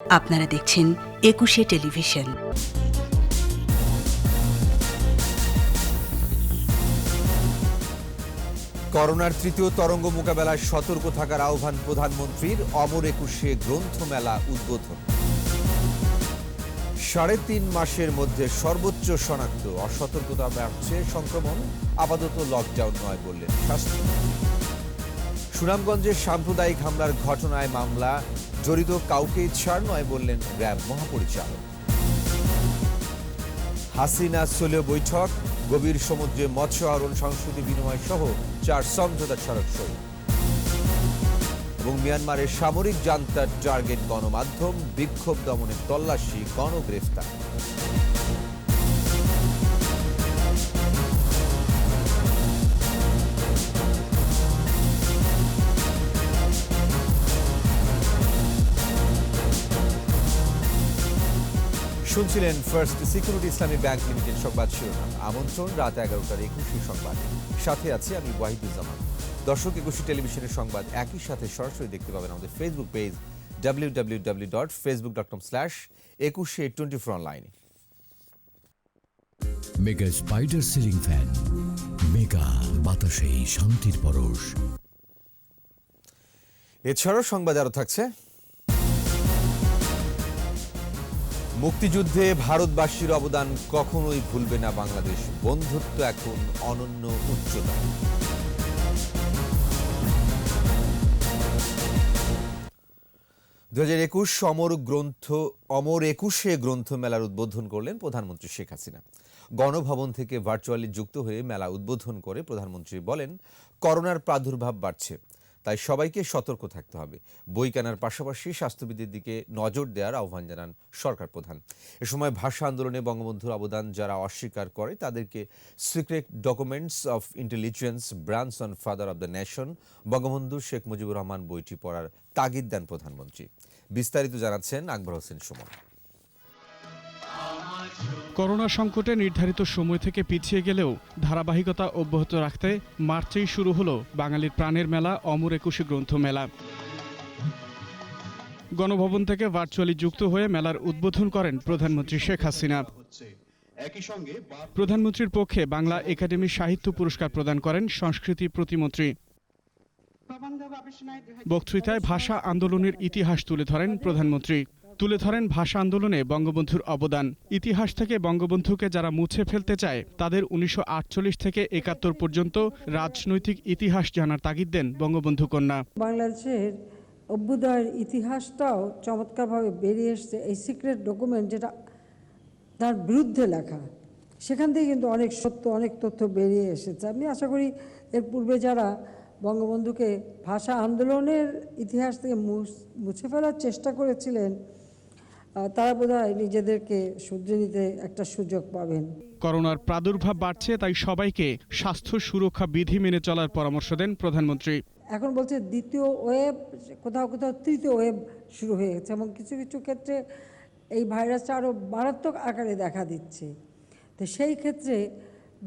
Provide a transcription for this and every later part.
আপনারা দেখছেন একুশে টেলিভিশন। করোনার তৃতীয় তরঙ্গ মোকাবেলায় সতর্ক থাকার আহ্বান প্রধানমন্ত্রীর। অমর একুশে গ্রন্থমেলা উদ্বোধন। ৩.৫ মাসের মধ্যে সর্বোচ্চ শনাক্ত, অসতর্কতা বাড়ছে সংক্রমণ, আপাতত লকডাউন নয় বললেন স্বাস্থ্যমন্ত্রী। সুনামগঞ্জের সাম্প্রদায়িক হামলার ঘটনায় মামলা, জড়িত কাউকেই ছাড় নয় বললেন র্যাব মহাপরিচালক। হাসিনা সোলিও বৈঠক, গভীর সমুদ্রে মৎস্য আহরণ, সংস্কৃতি বিনিময় সহ 4 সমঝোতা স্মারক সই। এবং মিয়ানমারের সামরিক জান্তার টার্গেট গণমাধ্যম, বিক্ষোভ দমনে তল্লাশি, গণগ্রেফতার। শুনছিলেন ফার্স্ট সিকিউরিটি ইসলামী ব্যাংক লিমিটেড সংবাদ শিরোনাম। আমন্ত্রণ রাত 11টার একুশে সংবাদ। সাথে আছি আমি ওয়াহিদুজ্জামান। দর্শক, একুশে টেলিভিশনের সংবাদ একই সাথে সরাসরি দেখতে পাবেন আমাদের Facebook page www.facebook.com/21 online। Mega spider ceiling fan, mega বাতাসে শান্তির পরশ। এছাড়াও সংবাদ আরো থাকছে। মুক্তিযুদ্ধে ভারতবাসীর অবদান কখনোই ভুলবে না বাংলাদেশ, বন্ধুত্ব এখন অনন্য উচ্চতা। অমর একুশে গ্রন্থমেলার উদ্বোধন করলেন প্রধানমন্ত্রী শেখ হাসিনা। গণভবন থেকে ভার্চুয়ালি যুক্ত হয়ে মেলা উদ্বোধন করে প্রধানমন্ত্রী বলেন, করোনার প্রাদুর্ভাব বাড়ছে, তাই সবাইকে সতর্ক থাকতে হবে। বই কেনার পাশাপাশি স্বাস্থ্যবিধির দিকে নজর দেওয়ার আহ্বান জানান সরকার প্রধান। এ সময় ভাষা আন্দোলনে বঙ্গবন্ধুর অবদান যারা অস্বীকার করে তাদেরকে secret documents of intelligence, branch on father of the nation, Bangabandhu Sheikh Mujibur Rahman বইটি পড়ার তাগিদ দেন প্রধানমন্ত্রী। বিস্তারিত জানাচ্ছেন আকবর হোসেন সুমন। করোনা সংকটে নির্ধারিত সময় থেকে পিছিয়ে গেলেও ধারাবাহিকতা অব্যাহত রাখতে মার্চেই শুরু হলো বাঙালির প্রাণের মেলা অমর একুশে গ্রন্থমেলা। গণভবন থেকে ভার্চুয়ালি যুক্ত হয়ে মেলার উদ্বোধন করেন প্রধানমন্ত্রী শেখ হাসিনা। প্রধানমন্ত্রীর পক্ষে বাংলা একাডেমি সাহিত্য পুরস্কার প্রদান করেন সংস্কৃতি প্রতিমন্ত্রী। বক্তৃতায় ভাষা আন্দোলনের ইতিহাস তুলে ধরেন প্রধানমন্ত্রী। তুলে ধরেন ভাষা আন্দোলনে বঙ্গবন্ধুর অবদান। ইতিহাস থেকে বঙ্গবন্ধুকে যারা মুছে ফেলতে চায় তাদের 1948 থেকে 71 পর্যন্ত রাজনৈতিক ইতিহাস জানার তাগিদ দেন বঙ্গবন্ধু কন্যা। বাংলাদেশের অভ্যুদয়ের ইতিহাসটাও চমৎকারভাবে বেরিয়ে এসছে এই সিক্রেট ডকুমেন্ট, যেটা তার বিরুদ্ধে লেখা। সেখান থেকে কিন্তু অনেক সত্য, অনেক তথ্য বেরিয়ে এসেছে। আমি আশা করি এর পূর্বে যারা বঙ্গবন্ধুকে ভাষা আন্দোলনের ইতিহাস থেকে মুছে ফেলার চেষ্টা করেছিলেন, তারা বোধহয় নিজেদেরকে শুধরে নিতে একটা সুযোগ পাবেন। করোনার প্রাদুর্ভাব বাড়ছে, তাই সবাইকে স্বাস্থ্য সুরক্ষা বিধি মেনে চলার পরামর্শ দেন প্রধানমন্ত্রী। এখন বলছে দ্বিতীয় ওয়েভ, কোথাও কোথাও তৃতীয় ওয়েভ শুরু হয়ে গেছে এবং কিছু কিছু ক্ষেত্রে এই ভাইরাসটা আরও মারাত্মক আকারে দেখা দিচ্ছে। তো সেই ক্ষেত্রে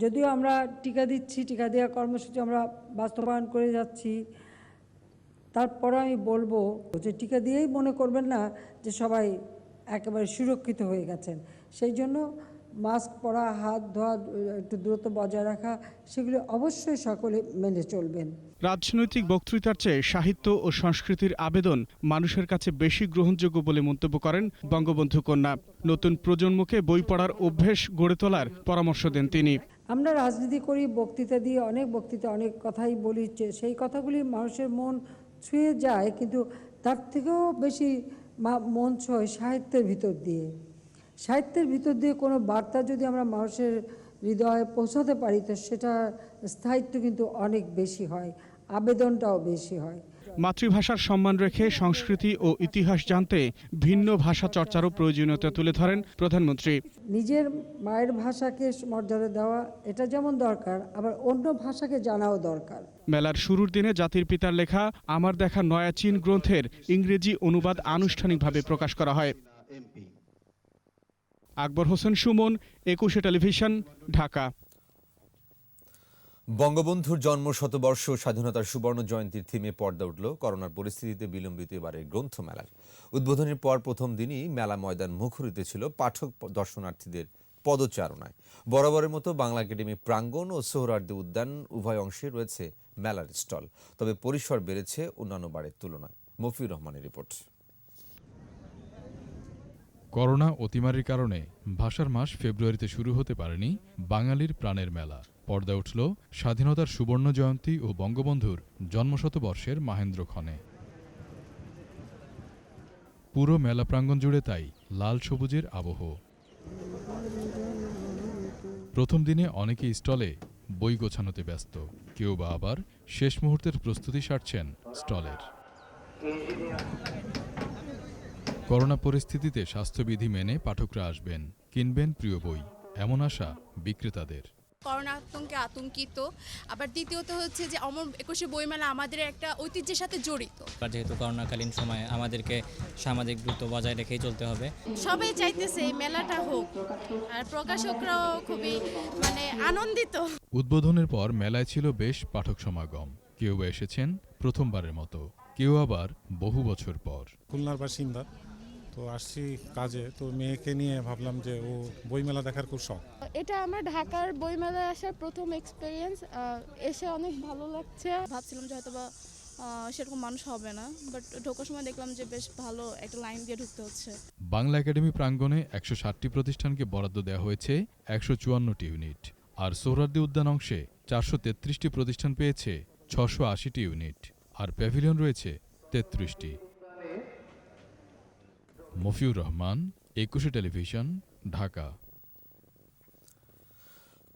যদিও আমরা টিকা দিচ্ছি, টিকা দেওয়ার কর্মসূচি আমরা বাস্তবায়ন করে যাচ্ছি, তারপরে আমি বলবো যে টিকা দিয়েই মনে করবেন না যে সবাই একেবারে সুরক্ষিত হয়ে গেছেন। সেই জন্য মাস্ক পরা, হাত ধোয়া, একটু দূরত্ব বজায় রাখা, সেগুলো অবশ্যই সকলে মেনে চলবেন। রাজনৈতিক বক্তৃতার চেয়ে সাহিত্য ও সংস্কৃতির আবেদন মানুষের কাছে বেশি গ্রহণযোগ্য বলে মন্তব্য করেন বঙ্গবন্ধু কন্যা। নতুন প্রজন্মকে বই পড়ার অভ্যেস গড়ে তোলার পরামর্শ দেন তিনি। আমরা রাজনীতি করি, বক্তৃতা দিয়ে অনেক কথাই বলি, সেই কথাগুলি মানুষের মন ছুঁয়ে যায়, কিন্তু তার থেকেও বেশি মন ছোঁয় সাহিত্যের ভিতর দিয়ে। সাহিত্যের ভিতর দিয়ে কোনো বার্তা যদি আমরা মানুষের হৃদয়ে পৌঁছাতে পারি, তো সেটা স্থায়িত্ব কিন্তু অনেক বেশি হয়, আবেদনটাও বেশি হয়। মাতৃভাষার সম্মান রেখে সংস্কৃতি ও ইতিহাস জানতে ভিন্ন ভাষা চর্চারও প্রয়োজনীয়তা তুলে ধরেন প্রধানমন্ত্রী। নিজের মায়ের ভাষাকে মর্যাদা দেওয়া এটা যেমন দরকার, আবার অন্য ভাষাকে জানাও দরকার। মেলার শুরুর দিনে জাতির পিতার লেখা আমার দেখা নয়া চীন গ্রন্থের ইংরেজি অনুবাদ আনুষ্ঠানিকভাবে প্রকাশ করা হয়। আকবর হোসেন সুমন, একুশে টেলিভিশন, ঢাকা। বঙ্গবন্ধুর জন্ম শতবর্ষ স্বাধীনতার সুবর্ণ জয়ন্তীর থিমে পর্দা উঠল করোনার পরিস্থিতিতে বিলম্বিত এবারের গ্রন্থমেলার। উদ্বোধনের পর প্রথম দিনই মেলা ময়দান মুখরিত ছিল পাঠক দর্শনার্থীদের পদচারণায়। বরাবরের মতো বাংলা একাডেমি প্রাঙ্গণ ও সোহরাওয়ার্দী উদ্যান উভয় অংশে রয়েছে মেলার স্টল, তবে পরিসর বেড়েছে অন্যান্য বারের তুলনায়। মফিউর রহমানের রিপোর্ট। করোনা অতিমারির কারণে ভাষার মাস ফেব্রুয়ারিতে শুরু হতে পারেনি বাঙালির প্রাণের মেলা। পর্দা উঠল স্বাধীনতার সুবর্ণ জয়ন্তী ও বঙ্গবন্ধুর জন্মশতবর্ষের মাহেন্দ্রক্ষণে। পুরো মেলা প্রাঙ্গণ জুড়ে তাই লাল সবুজের আবহ। প্রথম দিনে অনেকে স্টলে বই গোছানোতে ব্যস্ত, কেউ বা আবার শেষ মুহূর্তের প্রস্তুতি সারছেন স্টলের। করোনা পরিস্থিতিতে স্বাস্থ্যবিধি মেনে পাঠকরা আসবেন, কিনবেন প্রিয় বই, এমন আশা বিক্রেতাদের। করোনা আতঙ্কে আতঙ্কিত, আবার দ্বিতীয়ত হচ্ছে যে অমর একুশে বইমেলা আমাদের একটা ঐতিহ্যের সাথে জড়িত। যেহেতু করোনাকালীন সময়ে আমাদেরকে সামাজিক দূরত্ব বজায় রেখেই চলতে হবে। সবাই চাইতেছে এই মেলাটা হোক, আর প্রকাশকরাও খুবই আনন্দিত। উদ্বোধনের পর মেলায় ছিল বেশ পাঠক সমাগম। কেউ বা এসেছেন প্রথমবারের মতো, কেউ আবার বহু বছর পর। খুলনার বাসিন্দা, তো আসছি কাজে, তো মেয়েকে নিয়ে ভাবলাম যে ও বইমেলা দেখার খুব শখ। এটা আমার ঢাকার বইমেলায় আসার প্রথম এক্সপিরিয়েন্স, এসে অনেক ভালো লাগছে। ভাবছিলাম যে হয়তো বা সেরকম মানুষ হবে না, বাট ঢোকার সময় দেখলাম যে বেশ ভালো একটা লাইন দিয়ে ঢুকতে হচ্ছে। বাংলা একাডেমি প্রাঙ্গণে ১৬০টি প্রতিষ্ঠানকে বরাদ্দ দেওয়া হয়েছে ১৫৪টি ইউনিট, আর সোহরাওয়ার্দী উদ্যান অংশে ৪৩৩টি প্রতিষ্ঠান পেয়েছে ৬৮০টি ইউনিট, আর প্যাভিলিয়ন রয়েছে ৩৩টি। মফিউর রহমান, একুশে টেলিভিশন, ঢাকা।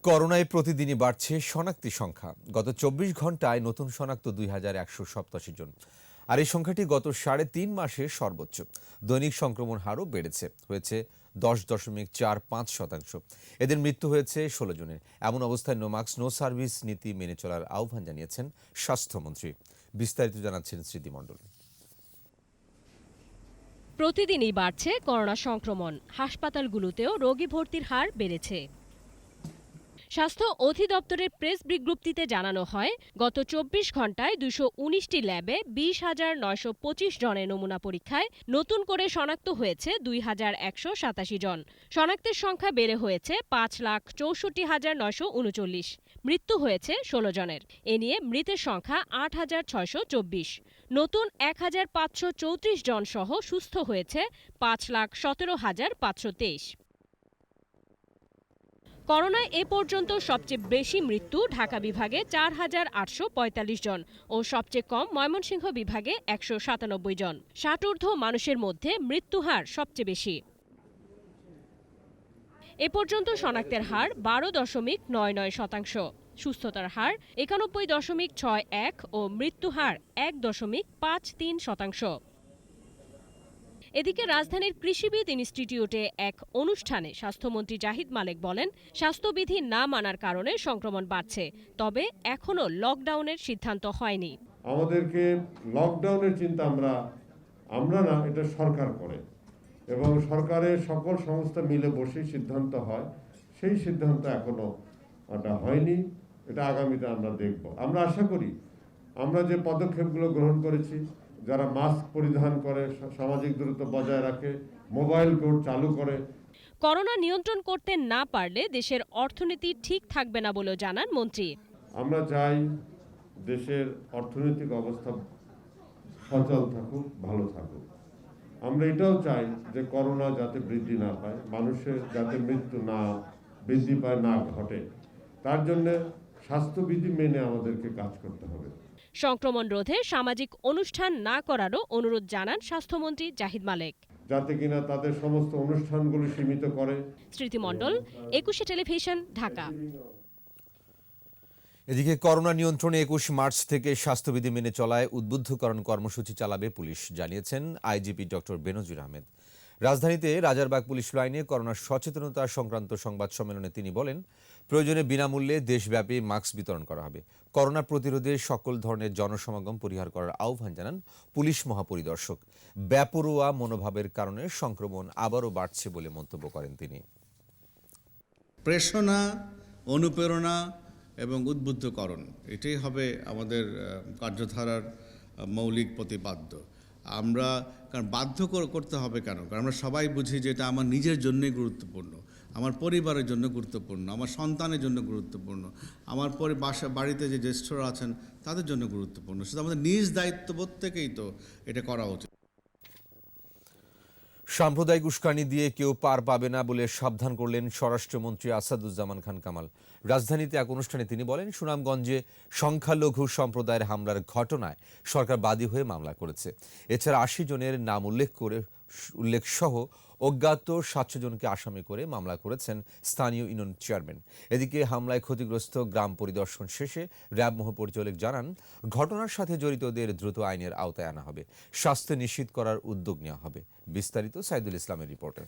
করোনায় প্রতিদিনই বাড়ছে শনাক্তি সংখ্যা। গত ২৪ ঘন্টায় নতুন শনাক্ত ২,১৮৭ জন, আর এই সংখ্যাটি গত ৩.৫ মাসে সর্বোচ্চ। দৈনিক সংক্রমণ হারও বেড়েছে, হয়েছে ১০.৪৫%। এদের মৃত্যু হয়েছে ১৬ জনের। এমন অবস্থায় নো মাস্ক নো সার্ভিস নীতি মেনে চলার আহ্বান জানিয়েছেন স্বাস্থ্যমন্ত্রী। বিস্তারিত জানাচ্ছেন স্মৃতি মণ্ডল। প্রতিদিনই বাড়ছে করোনা সংক্রমণ, হাসপাতালগুলোতেও রোগী ভর্তির হার বেড়েছে। স্বাস্থ্য অধিদপ্তরের প্রেস বিজ্ঞপ্তিতে জানানো হয়, গত ২৪ ঘন্টায় ২১৯টি ল্যাবে ২০,৯২৫ জনের নমুনা পরীক্ষায় নতুন করে শনাক্ত হয়েছে ২,১৮৭ জন। শনাক্তের সংখ্যা বেড়ে হয়েছে ৫,৬৪,৯৩৯। মৃত্যু হয়েছে ১৬ জনের। এ নিয়ে মৃতের সংখ্যা ৮,৬২৪। নতুন ১,৫৩৪ জন সহ সুস্থ হয়েছে ৫,১৭,৫২৩। করোনায় এ পর্যন্ত সবচেয়ে বেশি মৃত্যু ঢাকা বিভাগে ৪,৮৪৫ জন ও সবচেয়ে কম ময়মনসিংহ বিভাগে ১৯৭ জন। ৬০ ঊর্ধ্ব মানুষের মধ্যে মৃত্যুহার সবচেয়ে বেশি। এ পর্যন্ত শনাক্তের হার ১২.৯৯%, সুস্থতার হার ৯১.৬১ ও মৃত্যুহার ১.৫৩%। এদিকে রাজধানীর কৃষিবিদ ইনস্টিটিউটে এক অনুষ্ঠানে স্বাস্থ্যমন্ত্রী জাহিদ মালেক বলেন, স্বাস্থ্যবিধি না মানার কারণে সংক্রমণ বাড়ছে, তবে এখনও লকডাউনের সিদ্ধান্ত হয়নি। আমাদেরকে লকডাউনের চিন্তা আমরা না, এটা সরকার করে এবং সরকারের সকল সংস্থা মিলে বসে সিদ্ধান্ত হয়। সেই সিদ্ধান্ত এখনো হয়নি, এটা আগামীতে আমরা দেখব। আমরা আশা করি আমরা যে পদক্ষেপগুলো গ্রহণ করেছি, যারা মাস্ক পরিধান করে, সামাজিক দূরত্ব বজায় রাখে, মোবাইল কোর্ট চালু করে। করোনা নিয়ন্ত্রণ করতে না পারলে দেশের অর্থনীতি ঠিক থাকবে না বলেও জানান মন্ত্রী। আমরা চাই দেশের অর্থনৈতিক অবস্থা সচল থাকুক, ভালো থাকুক। আমরা এটাও চাই যে করোনা যাতে বৃদ্ধি না পায়, মানুষের যাতে মৃত্যু না বৃদ্ধি পায়, না ঘটে। তার জন্য স্বাস্থ্যবিধি মেনে আমাদেরকে কাজ করতে হবে। সংক্রমণ রোধে সামাজিক অনুষ্ঠান না করারও অনুরোধ জানান স্বাস্থ্যমন্ত্রী জাহিদ মালেক, যাতে কিনা তাদের সমস্ত অনুষ্ঠানগুলো সীমিত করে। স্মৃতি মণ্ডল, একুশে টেলিভিশন, ঢাকা। এদিকে করোনা নিয়ন্ত্রণে ২১ মার্চ থেকে স্বাস্থ্যবিধি মেনে চলায় উদ্বুদ্ধকরণ কর্মসূচি চালাবে পুলিশ, জানিয়েছেন আইজিপি ডক্টর বেনজির আহমেদ। রাজধানীতে রাজারবাগ পুলিশ লাইনে করোনা সচেতনতা সংক্রান্ত সংবাদ সম্মেলনে তিনি বলেন, প্রয়োজনে বিনামূল্যে দেশব্যাপী মাস্ক বিতরণ করা হবে। করোনা প্রতিরোধে সকল ধরনের জনসমাগম পরিহার করার আহ্বান জানান পুলিশ মহাপরিদর্শক। বেপরোয়া মনোভাবের কারণে সংক্রমণ আবারও বাড়ছে বলে মন্তব্য করেন তিনি। প্রেরণা, অনুপ্রেরণা এবং উদ্বুদ্ধকরণ, এটাই হবে আমাদের কার্যধারার মৌলিক প্রতিপাদ্য। আমরা কারণ বাধ্য করতে হবে কেন? কারণ আমরা সবাই বুঝি যে এটা আমার নিজের জন্যই গুরুত্বপূর্ণ, আমার পরিবারের জন্য গুরুত্বপূর্ণ, আমার সন্তানের জন্য গুরুত্বপূর্ণ, আমার বাড়িতে যে জ্যেষ্ঠরা আছেন তাদের জন্য গুরুত্বপূর্ণ। শুধু আমাদের নিজ দায়িত্ববোধ থেকেই তো এটা করা উচিত। সাম্প্রদায়িক উস্কানি দিয়ে কেউ পার পাবে না বলে সাবধান করলেন স্বরাষ্ট্রমন্ত্রী আসাদুজ্জামান খান কামাল। রাজধানীতে এক অনুষ্ঠানে তিনি বলেন, সুনামগঞ্জে সংখ্যালঘু সম্প্রদায়ের হামলার ঘটনায় সরকার বাদী হয়ে মামলা করেছে। এছাড়া ৮০ জনের নাম উল্লেখ সহ অজ্ঞাত ৭০০ জনকে আসামি করে মামলা করেছেন স্থানীয় ইউনিয়ন চেয়ারম্যান। এদিকে হামলায় ক্ষতিগ্রস্ত গ্রাম পরিদর্শন শেষে র্যাব মহাপরিচালক জানান, ঘটনার সাথে জড়িতদের দ্রুত আইনের আওতায় আনা হবে, শাস্তি নিশ্চিত করার উদ্যোগ নেওয়া হবে। বিস্তারিত সাইদুল ইসলামের রিপোর্টে।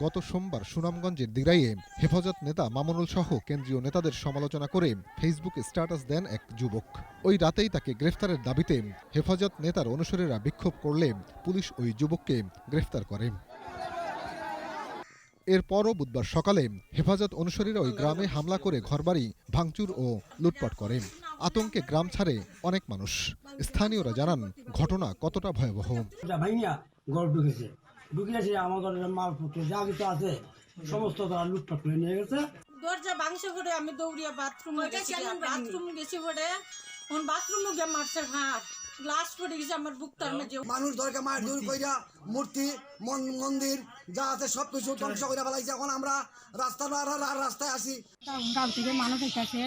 গত সোমবার সুনামগঞ্জের দিরাইয়ে হেফাজত নেতা মামুনুল সহ কেন্দ্রীয় নেতাদের সমালোচনা করে ফেসবুকে স্ট্যাটাস দেন এক যুবক। ওই রাতেই তাকে গ্রেফতারের দাবিতে হেফাজত নেতার অনুসারীরা বিক্ষোভ করলে পুলিশ ওই যুবককে গ্রেফতার করে। এরপরও বুধবার সকালে হেফাজত অনুসারীরা ওই গ্রামে হামলা করে ঘরবাড়ি ভাঙচুর ও লুটপাট করে। আতঙ্কে গ্রাম ছাড়ে অনেক মানুষ। স্থানীয়রা জানান ঘটনা কতটা ভয়াবহ। ঢুকিয়েছে আমাদের মালপত্র যা কিছু আছে সমস্ত তারা লুটপাট করে নিয়ে গেছে। দরজা ভাঙছে করে আমি দৌড়িয়ে বাথরুম গেছি পরে বাথরুমে গিয়ে মারছে হাত গ্লাস পড়ে গেছে আমার বুকটার মধ্যে। মানুষ দরকার মায়ের দূর কইরা মূর্তি মন্দির যা আছে সব কিছু ধ্বংস করে ফেলাইছে। এখন আমরা রাস্তায় আসি। গাঁও থেকে মানুষ এসেছে,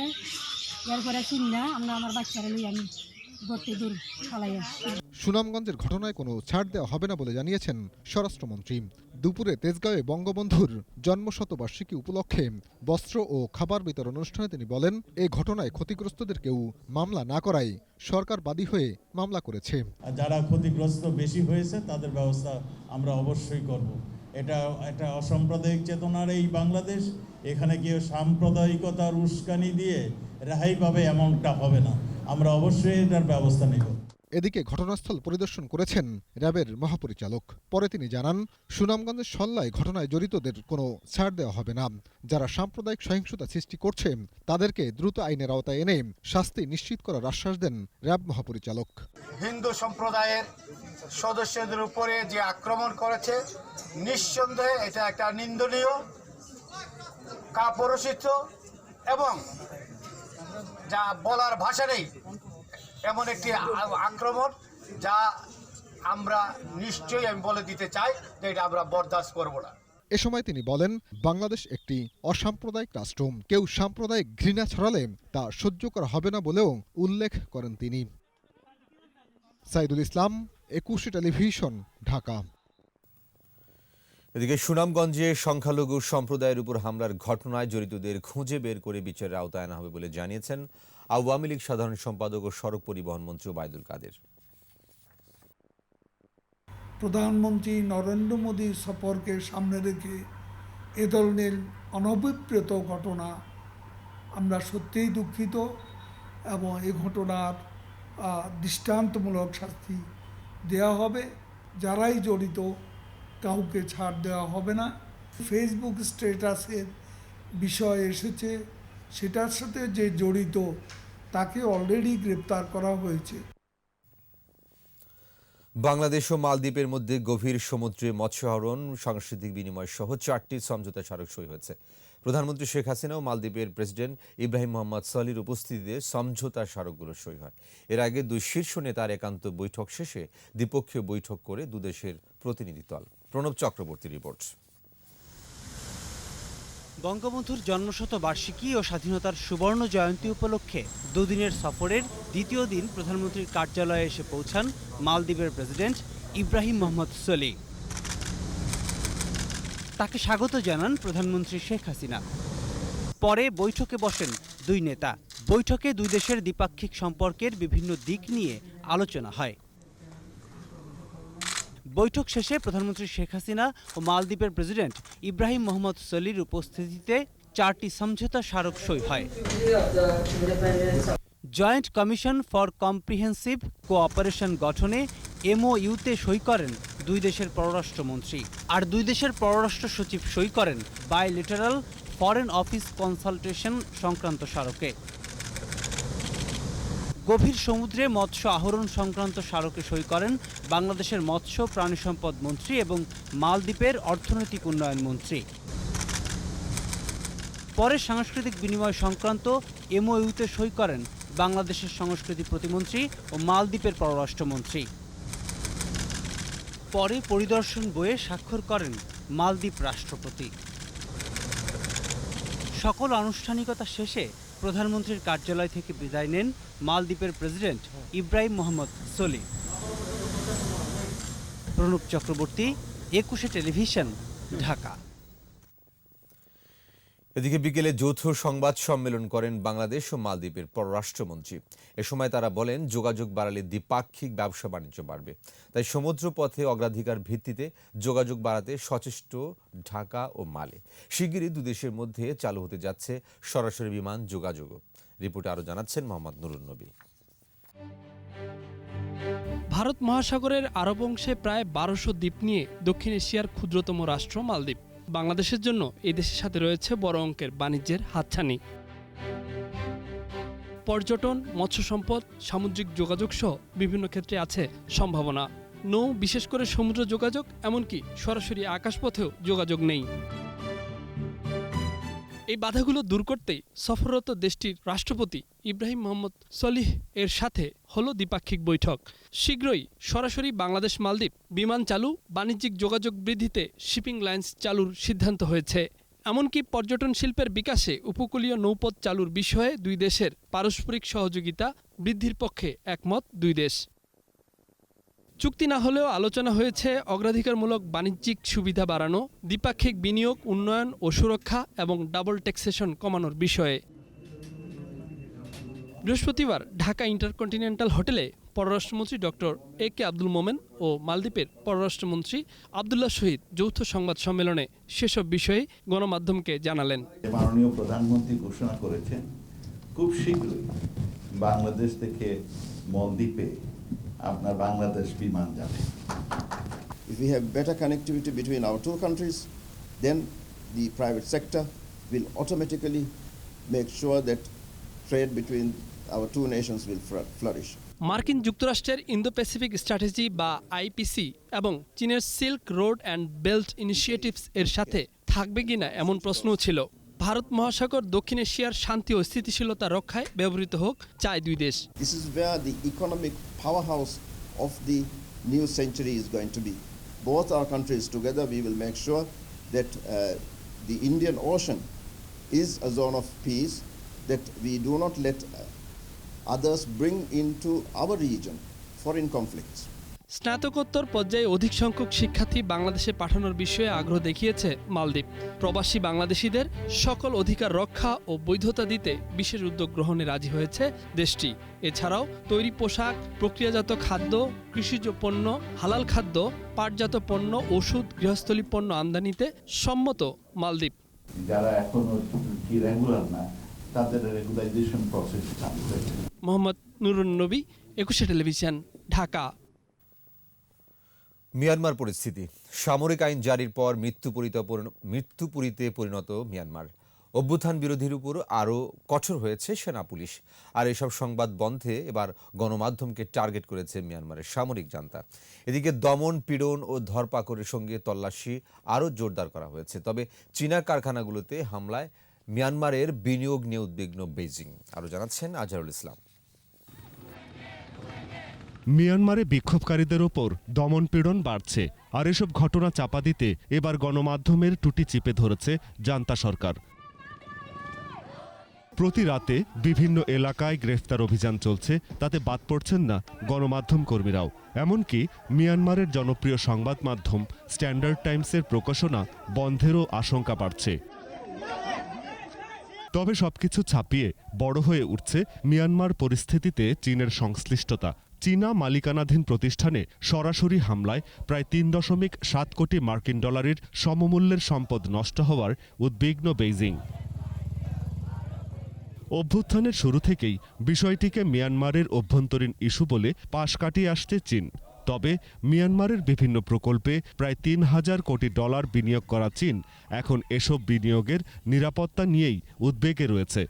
এরপরে চিন্তা আমরা আমার বাচ্চারা লই আমি সুনামগঞ্জের ঘটনায় কোনো ছাড় দেওয়া হবে না বলে জানিয়েছেন স্বরাষ্ট্রমন্ত্রী। দুপুরে তেজগাঁওয়ে বঙ্গবন্ধুর জন্মশতবার্ষিকী উপলক্ষে বস্ত্র ও খাবার বিতরণ অনুষ্ঠানে তিনি বলেন, এই ঘটনায় ক্ষতিগ্রস্তদের কেউ মামলা না করায় সরকার বাদী হয়ে মামলা করেছে। যারা ক্ষতিগ্রস্ত বেশি হয়েছে তাদের ব্যবস্থা আমরা অবশ্যই করব। এটা একটা অসাম্প্রদায়িক চেতনার এই বাংলাদেশ, এখানে কেউ সাম্প্রদায়িকতার উস্কানি দিয়ে রেহাই পাবে এমনটা হবে না। আমরা অবশ্যই এটার ব্যবস্থা নেব। এদিকে ঘটনাস্থল পরিদর্শন করেছেন র্যাবের মহাপরিচালক। পরে তিনি জানান, সুনামগঞ্জের সল্লায় ঘটনায় জড়িতদের কোনো ছাড় দেওয়া হবে না। যারা সাম্প্রদায়িক সহিংসতা সৃষ্টি করছে তাদেরকে দ্রুত আইনের আওতায় এনে শাস্তি নিশ্চিত করার আশ্বাস দেন র্যাব মহাপরিচালক। হিন্দু সম্প্রদায়ের সদস্যদের উপরে যে আক্রমণ করেছে, নিঃসন্দেহে এটা একটা নিন্দনীয়, কাপুরুষিত এবং যা বলার ভাষা নেই এমন একটি আক্রমণ, যা আমরা নিশ্চয়ই আমি বলে দিতে চাই যে এটা আমরা বরদাস্ত করব না। এ সময় তিনি বলেন, বাংলাদেশ একটি অসাম্প্রদায়িক রাষ্ট্র, কেউ সাম্প্রদায়িক ঘৃণা ছড়ালে তা সহ্য করা হবে না বলেও উল্লেখ করেন তিনি। সাইদুল ইসলাম, 21 টেলিভিশন, ঢাকা। এদিকে সুনামগঞ্জে সংখ্যালঘু সম্প্রদায়ের উপর হামলার ঘটনায় জড়িতদের খুঁজে বের করে বিচারের আওতায় আনা হবে বলে জানিয়েছেন আওয়ামী লীগ সাধারণ সম্পাদক ও সড়ক পরিবহন মন্ত্রী ওবায়দুল কাদের। প্রধানমন্ত্রী নরেন্দ্র মোদীর সফরকে সামনে রেখে এ ধরনের অনভিপ্রেত ঘটনা আমরা সত্যিই দুঃখিত এবং এই ঘটনার দৃষ্টান্তমূলক শাস্তি দেওয়া হবে। যারাই জড়িত কাউকে ছাড় দেওয়া হবে না। ফেসবুক স্ট্যাটাসের বিষয় এসেছে, সেটার সাথে যে জড়িত তাকে অলরেডি গ্রেপ্তার করা হয়েছে। বাংলাদেশ ও মালদ্বীপের মধ্যে গভীর সমুদ্রে মৎস্যাহরণ, সাংস্কৃতিক বিনিময় সহ 4টি সমঝোতা স্মারক সই হয়েছে। প্রধানমন্ত্রী শেখ হাসিনা ও মালদ্বীপের প্রেসিডেন্ট ইব্রাহিম মোহাম্মদ সলির উপস্থিতিতে সমঝোতা স্মারকগুলো সই হয়। এর আগে দুই শীর্ষ নেতার একান্ত বৈঠক শেষে দ্বিপক্ষীয় বৈঠক করে দুদেশের প্রতিনিধি দল। প্রণব চক্রবর্তী রিপোর্ট। বঙ্গবন্ধুর জন্মশতবার্ষিকী ও স্বাধীনতার সুবর্ণ জয়ন্তী উপলক্ষে দুদিনের সফরের দ্বিতীয় দিন প্রধানমন্ত্রীর কার্যালয়ে এসে পৌঁছান মালদ্বীপের প্রেসিডেন্ট ইব্রাহিম মোহাম্মদ সলি। তাকে স্বাগত জানান প্রধানমন্ত্রী শেখ হাসিনা। পরে বৈঠকে বসেন দুই নেতা। বৈঠকে দুই দেশের দ্বিপাক্ষিক সম্পর্কের বিভিন্ন দিক নিয়ে আলোচনা হয়। বৈঠক শেষে প্রধানমন্ত্রী শেখ হাসিনা ও মালদ্বীপের প্রেসিডেন্ট ইব্রাহিম মোহাম্মদ সলির উপস্থিতিতে 4টি সমঝোতা স্মারক সই হয়। Joint commission for comprehensive cooperation গঠনে MOUতে সই করেন দুই দেশের পররাষ্ট্রমন্ত্রী, আর দুই দেশের পররাষ্ট্র সচিব সই করেন বাইলেটারাল ফরেন অফিস কনসালটেশন সংক্রান্ত স্মারকে। গভীর সমুদ্রে মৎস্য আহরণ সংক্রান্ত স্মারকে সই করেন বাংলাদেশের মৎস্য প্রাণী সম্পদ মন্ত্রী এবং মালদ্বীপের অর্থনৈতিক উন্নয়ন মন্ত্রী। পরে সাংস্কৃতিক বিনিময় সংক্রান্ত এমওইউতে সই করেন বাংলাদেশের সংস্কৃতি প্রতিমন্ত্রী ও মালদ্বীপের পররাষ্ট্রমন্ত্রী। পরে পরিদর্শন বইয়ে স্বাক্ষর করেন মালদ্বীপ রাষ্ট্রপতি। সকল আনুষ্ঠানিকতা শেষে প্রধানমন্ত্রীর কার্যালয় থেকে বিদায় নেন মালদ্বীপের প্রেসিডেন্ট ইব্রাহিম মোহাম্মদ সোলিহ। প্রণব চক্রবর্তী, 21 টেলিভিশন, ঢাকা। এদিকে বিকেলে যৌথ সংবাদ সম্মেলন করেন বাংলাদেশ ও মালদ্বীপের পররাষ্ট্রমন্ত্রী। এ সময় তারা বলেন, যোগাযোগ বাড়ালে দ্বিপাক্ষিক ব্যবসা বাণিজ্য বাড়বে, তাই সমুদ্র পথে অগ্রাধিকার ভিত্তিতে যোগাযোগ বাড়াতে সচেষ্ট ঢাকা ও মালে। শিগগিরই দুদেশের মধ্যে চালু হতে যাচ্ছে সরাসরি বিমান যোগাযোগও। রিপোর্টে আরও জানাচ্ছেন মোহাম্মদ নুরুন নবী। ভারত মহাসাগরের আরব অংশে প্রায় 1200 দ্বীপ নিয়ে দক্ষিণ এশিয়ার ক্ষুদ্রতম রাষ্ট্র মালদ্বীপ। বাংলাদেশের জন্য এই দেশের সাথে রয়েছে বড় অঙ্কের বাণিজ্যের হাতছানি। পর্যটন, মৎস্য সম্পদ, সামুদ্রিক যোগাযোগ সহ বিভিন্ন ক্ষেত্রে আছে সম্ভাবনা। নৌ, বিশেষ করে সমুদ্র যোগাযোগ, এমনকি সরাসরি আকাশপথেও যোগাযোগ নেই। এই বাধাগুলো দূর করতেই সফররত দেশটির রাষ্ট্রপতি ইব্রাহিম মোহাম্মদ সোলিহ এর সাথে হলো দ্বিপাক্ষিক বৈঠক। শীঘ্রই সরাসরি বাংলাদেশ মালদ্বীপ বিমান চালু, বাণিজ্যিক যোগাযোগ বৃদ্ধিতে শিপিং লাইন্স চালুর সিদ্ধান্ত হয়েছে। এমনকি পর্যটন শিল্পের বিকাশে উপকূলীয় নৌপথ চালুর বিষয়ে দুই দেশের পারস্পরিক সহযোগিতা বৃদ্ধির পক্ষে একমত দুই দেশ। চুক্তি না হলেও আলোচনা হয়েছে অগ্রাধিকারমূলক বাণিজ্যিক সুবিধা বাড়ানো, দ্বিপাক্ষিক বিনিয়োগ, উন্নয়ন ও সুরক্ষা এবং ডাবল ট্যাক্সেশন কমানোর বিষয়ে। বৃহস্পতিবার ঢাকা ইন্টারকন্টিনেন্টাল হোটেলে পররাষ্ট্রমন্ত্রী ডক্টর এ কে আব্দুল মোমেন ও মালদ্বীপের পররাষ্ট্রমন্ত্রী আবদুল্লাহ শহীদ যৌথ সংবাদ সম্মেলনে সেসব বিষয়ে গণমাধ্যমকে জানালেন। মাননীয় প্রধানমন্ত্রী ঘোষণা করেছেন, খুব শীঘ্রই বাংলাদেশ থেকে মালদ্বীপে আপনার বাংলাদেশ বিমান যাবে। If we have better connectivity between our two countries, then the private sector will automatically make sure that trade between our two nations will flourish. মার্কিন যুক্তরাষ্ট্রের ইন্দো প্যাসিফিক স্ট্র্যাটেজি বা আইপিসি এবং চীনের silk road and belt initiatives এর সাথে থাকবে কিনা এমন প্রশ্নও ছিল। ভারত মহাসাগর দক্ষিণ এশিয়ার শান্তি ও স্থিতিশীলতা রক্ষায় ব্যবহৃত হোক চায় দুই দেশ। This is where the economic powerhouse of the new century is going to be. Both our countries together, we will make sure that the Indian Ocean is a zone of peace, that we do not let others bring into our region foreign conflicts. স্নাতকোত্তর পর্যায়ে অধিক সংখ্যক শিক্ষার্থী বাংলাদেশে পাঠানোর বিষয়ে আগ্রহ দেখিয়েছে মালদ্বীপ। প্রবাসী বাংলাদেশিদের সকল অধিকার রক্ষা ও বৈধতা দিতে বিশেষ উদ্যোগ গ্রহণে রাজি হয়েছে দেশটি। এছাড়াও তৈরি পোশাক, প্রক্রিয়াজাত খাদ্য, কৃষিজ পণ্য, হালাল খাদ্য, পাটজাত পণ্য, ওষুধ, গৃহস্থলী পণ্য আমদানিতে সম্মত মালদ্বীপ। যারা এখনো রেগুলার না, তাদের রেগুলাইজেশন প্রসেস চালু হয়েছে। মোহাম্মদ নুরুন নবী, 21 টেলিভিশন, ঢাকা। মিয়ানমার পরিস্থিতি। সামরিক আইন জারির পর মৃত্যুপুরীতে পরিণত মিয়ানমার। অভ্যুত্থান বিরোধীর উপর আরও কঠোর হয়েছে সেনা পুলিশ। আর এসব সংবাদ বন্ধে এবার গণমাধ্যমকে টার্গেট করেছে মিয়ানমারের সামরিক জান্তা। এদিকে দমন, পীড়ন ও ধরপাকড়ের সঙ্গে তল্লাশি আরও জোরদার করা হয়েছে। তবে চীনা কারখানাগুলোতে হামলায় মিয়ানমারের বিনিয়োগ নিয়ে উদ্বিগ্ন বেইজিং। আরও জানাচ্ছেন আজহারুল ইসলাম। মিয়ানমারে বিক্ষোভকারীদের ওপর দমনপীড়ন বাড়ছে, আর এসব ঘটনা চাপা দিতে এবার গণমাধ্যমের টুটি চিপে ধরেছে জান্তা সরকার। প্রতি রাতে বিভিন্ন এলাকায় গ্রেফতার অভিযান চলছে, তাতে বাদ পড়ছেন না গণমাধ্যম কর্মীরাও। এমনকি মিয়ানমারের জনপ্রিয় সংবাদ মাধ্যম স্ট্যান্ডার্ড টাইমসের প্রকাশনা বন্ধেরও আশঙ্কা বাড়ছে। তবে সবকিছু ছাপিয়ে বড় হয়ে উঠছে মিয়ানমার পরিস্থিতিতে চীনের সংশ্লিষ্টতা। চীনা মালিকানাধীন প্রতিষ্ঠানে সরাসরি হামলায় প্রায় 3.7 কোটি মার্কিন ডলারের সমমূল্যের সম্পদ নষ্ট হওয়ার উদ্বিগ্ন বেইজিং। অভ্যুত্থানের শুরু থেকেই বিষয়টিকে মিয়ানমারের অভ্যন্তরীণ ইস্যু বলে পাশ কাটিয়ে আসছে চীন। তবে মিয়ানমারের বিভিন্ন প্রকল্পে প্রায় ৩,০০০ কোটি ডলার বিনিয়োগ করা চীন এখন এসব বিনিয়োগের নিরাপত্তা নিয়েই উদ্বেগে রয়েছে।